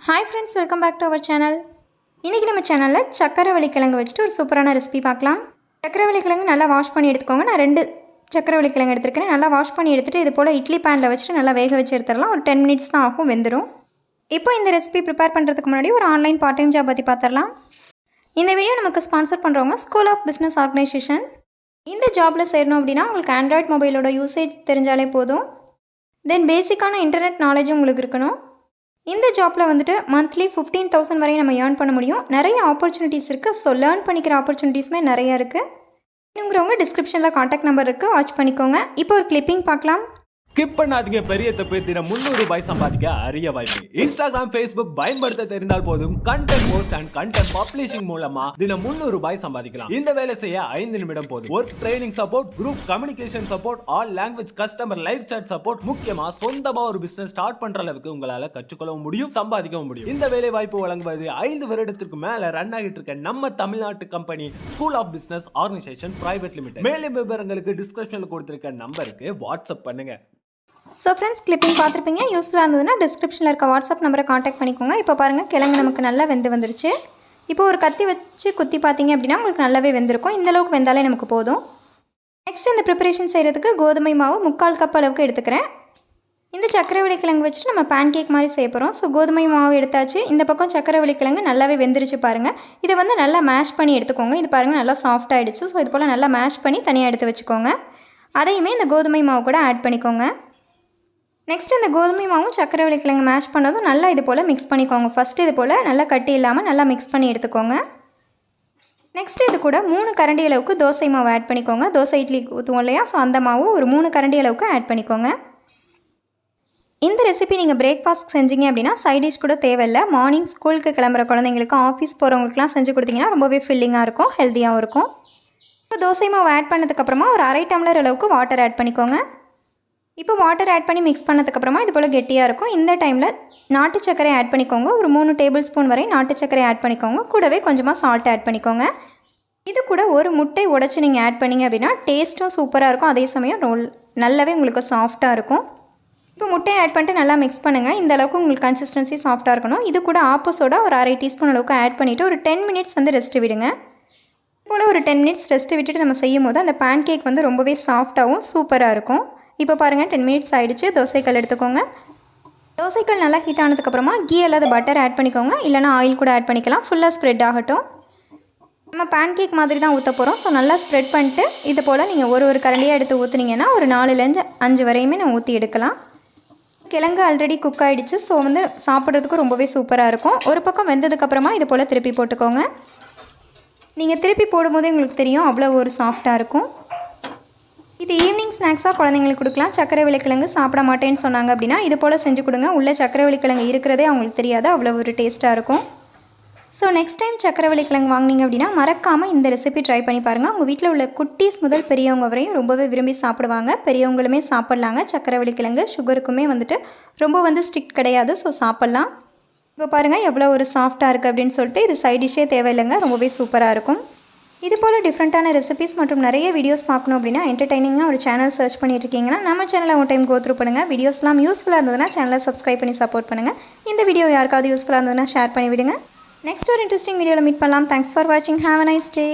Hi friends, welcome back to our channel. இன்றைக்கி நம்ம சேனலில் சக்கரவள்ளி கிழங்கு வச்சுட்டு ஒரு சூப்பரான ரெசிபி பார்க்கலாம். சக்கரவள்ளி கிழங்கு நல்லா வாஷ் பண்ணி எடுத்துக்கோங்க. நான் 2 சக்கரவள்ளி கிழங்கு எடுத்துருக்கேன். நல்லா வாஷ் பண்ணி எடுத்துகிட்டு இது போல் இட்லி பேனில் வச்சுட்டு நல்லா வேக வச்சு எடுத்துடலாம். ஒரு 10 மினிட்ஸ் தான் ஆகும், வெந்துடும். இப்போ இந்த ரெசிபி ப்ரிப்பேர் பண்ணுறதுக்கு முன்னாடி ஒரு ஆன்லைன் பார்ட் டைம் ஜாப் பற்றி பார்த்துடலாம். இந்த வீடியோ நமக்கு ஸ்பான்சர் பண்ணுறவங்க ஸ்கூல் ஆஃப் பிஸ்னஸ் ஆர்கனைசேஷன். இந்த ஜாபில் சேரணும் அப்படின்னா உங்களுக்கு ஆண்ட்ராய்ட் மொபைலோட யூசேஜ் தெரிஞ்சாலே போதும். தென் பேசிக்கான இன்டர்நெட் நாலேஜும் உங்களுக்கு இருக்கணும். இந்த ஜாப்பில் வந்துட்டு மந்த்லி 15,000 வரையும் நம்ம ஏர்ன் பண்ண முடியும். நிறைய ஆப்பர்ச்சுனிட்டிஸ் இருக்குது. ஸோ லேர்ன் பண்ணிக்கிற ஆப்பர்ச்சுனிட்டிஸுமே நிறையா இருக்குது. வேணுங்கிறவங்க டிஸ்கிரிப்ஷனில் காண்டாக்ட் நம்பர் இருக்குது, வாட்ச் பண்ணிக்கோங்க. இப்போ ஒரு கிளிப்பிங் பார்க்கலாம். ஸ்கிப் பண்ணாதீங்க. பெரிய தப்பு. தினம் 300 ரூபாய் சம்பாதிக்க அரிய வாய்ப்பு. இன்ஸ்டாகிராம், ஃபேஸ்புக் பயன்படுத்த தெரிந்தால் போதும். Content post and content publishing மூலமா தினம் 300 ரூபாய் சம்பாதிக்கலாம். இந்த வேலை செய்ய 5 நிமிடம் போதும். Work training support, group communication support, all language customer live chat support, முக்கியமா சொந்தமா ஒரு பிசினஸ் ஸ்டார்ட் பண்ற அளவுக்கு உங்களால கற்றுக்கொள்ளவும் முடியும், சம்பாதிக்கவும் முடியும். இந்த வேலை வாய்ப்பு வழங்குவது 5 வருடத்திற்கு மேல ரன் ஆகிட்டு இருக்க நம்ம தமிழ்நாட்டு company school of business organisation private limited. மேலும் விவரங்களுக்கு டிஸ்கிரிப்ஷன்ல கொடுத்திருக்க நம்பருக்கு வாட்ஸ்அப் பண்ணுங்க. ஸோ ஃப்ரெண்ட்ஸ், கிளிப்பிங் பார்த்துருப்பீங்க. யூஸ்ஃபுல்லாக இருந்ததுன்னா டிஸ்கிரிப்ஷனில் இருக்க வாட்ஸ்அப் நம்பரை காண்டாக்ட் பண்ணிக்கோங்க. இப்போ பாருங்கள், கிழங்கு நமக்கு நல்லா வெந்து வந்துருச்சு. இப்போ ஒரு கத்தி வச்சு குத்தி பார்த்தீங்க அப்படின்னா உங்களுக்கு நல்லாவே வெந்திருக்கும். இந்தளவுக்கு வெந்தாலே நமக்கு போதும். நெக்ஸ்ட் இந்த ப்ரிப்பரேஷன் செய்கிறதுக்கு கோதுமை மாவு 3/4 கப் அளவுக்கு எடுத்துக்கிறேன். இந்த சக்கரவள்ளி கிழங்கு வச்சு நம்ம பேன் கேக் மாதிரி செய்ய போகிறோம். ஸோ கோதுமை மாவு எடுத்தாச்சு. இந்த பக்கம் சக்கரவள்ளி கிழங்கு நல்லாவே வெந்துருச்சு பாருங்கள். இதை வந்து நல்லா மேஷ் பண்ணி எடுத்துக்கோங்க. இது பாருங்கள் நல்லா சாஃப்ட் ஆகிடுச்சு. ஸோ இது போல் நல்லா மேஷ் பண்ணி தனியாக எடுத்து வச்சுக்கோங்க. அதையுமே இந்த கோதுமை மாவு கூட ஆட் பண்ணிக்கோங்க. நெக்ஸ்ட் இந்த கோதுமை மாவும் சக்கரவள்ளி கிழங்கு மேஷ் பண்ணதும் நல்லா இது போல் மிக்ஸ் பண்ணிக்கோங்க. ஃபஸ்ட்டு இது போல் நல்லா கட்டி இல்லாமல் நல்லா மிக்ஸ் பண்ணி எடுத்துக்கோங்க. நெக்ஸ்ட்டு இது கூட 3 கரண்டி அளவுக்கு தோசை மாவு ஆட் பண்ணிக்கோங்க. தோசை இட்லி ஊற்றுவோம் இல்லையா, ஸோ அந்த மாவு ஒரு 3 கரண்டி அளவுக்கு ஆட் பண்ணிக்கோங்க. இந்த ரெசிபி நீங்கள் பிரேக்ஃபாஸ்ட் செஞ்சீங்க அப்படின்னா சைட் டிஷ் கூட தேவையில்லை. மார்னிங் ஸ்கூலுக்கு கிளம்புற குழந்தைங்களுக்கு, ஆஃபீஸ் போகிறவங்களுக்குலாம் செஞ்சு கொடுத்தீங்கன்னா ரொம்பவே ஃபில்லிங்காக இருக்கும், ஹெல்த்தியாகவும் இருக்கும். இப்போ தோசை மாவு ஆட் பண்ணதுக்கப்புறமா ஒரு 1/2 டம்ளர் அளவுக்கு வாட்டர் ஆட் பண்ணிக்கோங்க. இப்போ வாட்டர் ஆட் பண்ணி மிக்ஸ் பண்ணதுக்கப்புறமா இது போல் கெட்டியாக இருக்கும். இந்த டைமில் நாட்டு சர்க்கரை ஆட் பண்ணிக்கோங்க. ஒரு 3 டேபிள் ஸ்பூன் வரை நாட்டு சர்க்கரை ஆட் பண்ணிக்கோங்க. கூடவே கொஞ்சமாக சால்ட் ஆட் பண்ணிக்கோங்க. இது கூட ஒரு முட்டை உடைச்சி நீங்கள் ஆட் பண்ணிங்க அப்படின்னா டேஸ்ட்டும் சூப்பராக இருக்கும். அதே சமயம் நல்லாவே உங்களுக்கு சாஃப்டாக இருக்கும். இப்போ முட்டையை ஆட் பண்ணிட்டு நல்லா மிக்ஸ் பண்ணுங்கள். இந்த அளவுக்கு உங்களுக்கு கன்சிஸ்டன்சி சாஃப்டாக இருக்கணும். இது கூட ஆப்போசோட ஒரு 1/2 டீஸ்பூன் அளவுக்கு ஆட் பண்ணிவிட்டு ஒரு 10 மினிட்ஸ் வந்து ரெஸ்ட் விடுங்க. போல் ஒரு 10 மினிட்ஸ் ரெஸ்ட் விட்டுட்டு நம்ம செய்யும் போது அந்த பேன் கேக் வந்து ரொம்பவே சாஃப்டாகவும் சூப்பராக இருக்கும். இப்போ பாருங்கள், 10 மினிட்ஸ் ஆகிடுச்சு. தோசைக்கல் எடுத்துக்கோங்க. தோசைக்கல் நல்லா ஹீட் ஆனதுக்கப்புறமா கீ அல்லது பட்டர் ஆட் பண்ணிக்கோங்க. இல்லைனா ஆயில் கூட ஆட் பண்ணிக்கலாம். ஃபுல்லாக ஸ்ப்ரெட் ஆகட்டும். நம்ம பேன் கேக் மாதிரி தான் ஊற்ற போகிறோம். ஸோ நல்லா ஸ்ப்ரெட் பண்ணிட்டு இது போல் நீங்கள் ஒரு கரண்டியாக எடுத்து ஊற்றுனீங்கன்னா ஒரு 4லேருந்து 5 வரையுமே நம்ம ஊற்றி எடுக்கலாம். கிழங்கு ஆல்ரெடி குக் ஆகிடுச்சு. ஸோ வந்து சாப்பிட்றதுக்கு ரொம்பவே சூப்பராக இருக்கும். ஒரு பக்கம் வெந்ததுக்கப்புறமா இது போல் திருப்பி போட்டுக்கோங்க. நீங்கள் திருப்பி போடும்போதே உங்களுக்கு தெரியும் அவ்வளோ ஒரு சாஃப்டாக இருக்கும். இது ஈவினிங் ஸ்நாக்ஸாக குழந்தைங்களுக்கு கொடுக்கலாம். சக்கரவள்ளி கிழங்கு சாப்பிட மாட்டேன்னு சொன்னாங்க அப்படின்னா இது போல் செஞ்சு கொடுங்க. உள்ளே சக்கரவள்ளி கிழங்கு இருக்கிறதே அவங்களுக்கு தெரியாது, அவ்வளோ ஒரு டேஸ்ட்டாக இருக்கும். ஸோ நெக்ஸ்ட் டைம் சக்கரவள்ளி கிழங்கு வாங்கினீங்க அப்படின்னா மறக்காமல் இந்த ரெசிபி ட்ரை பண்ணி பாருங்கள். உங்கள் வீட்டில் உள்ள குட்டீஸ் முதல் பெரியவங்க வரையும் ரொம்பவே விரும்பி சாப்பிடுவாங்க. பெரியவங்களுமே சாப்பிட்லாங்க. சக்கரவள்ளி கிழங்கு சுகருக்குமே வந்துட்டு ரொம்ப வந்து ஸ்ட்ரிக்ட் கிடையாது. ஸோ சாப்பிட்லாம். இப்போ பாருங்கள் எவ்வளோ ஒரு சாஃப்டாக இருக்குது அப்படின்னு சொல்லிட்டு. இது சைட் டிஷ்ஷே தேவையில்லைங்க, ரொம்பவே சூப்பராக இருக்கும். இது போல் டிஃப்ரெண்ட்டான ரெசிபிஸ் மற்றும் நிறைய வீடியோஸ் பார்க்கணும் அப்படின்னா என்டர்டைனிங்காக ஒரு சேனல் சர்ச் பண்ணிட்டு இருக்கீங்கன்னா நம்ம சேனலை ஒரு டைம் கோத்ரூ பண்ணுங்கள். வீடியோஸ்லாம் யூஸ்ஃபுல்லாக இருந்ததுன்னா சேனலை சப்ஸ்கிரைப் பண்ணி சப்போர்ட் பண்ணுங்கள். இந்த வீடியோ யாருக்காவது யூஸ்ஃபுல்லாக இருந்ததுன்னா ஷேர் பண்ணி விடுங்க. நெக்ஸ்ட் ஒரு இன்ட்ரெஸ்டிங் வீடியோவில் மீட் பண்ணலாம். தேங்க்ஸ் ஃபார் வாட்சிங். Have a nice day.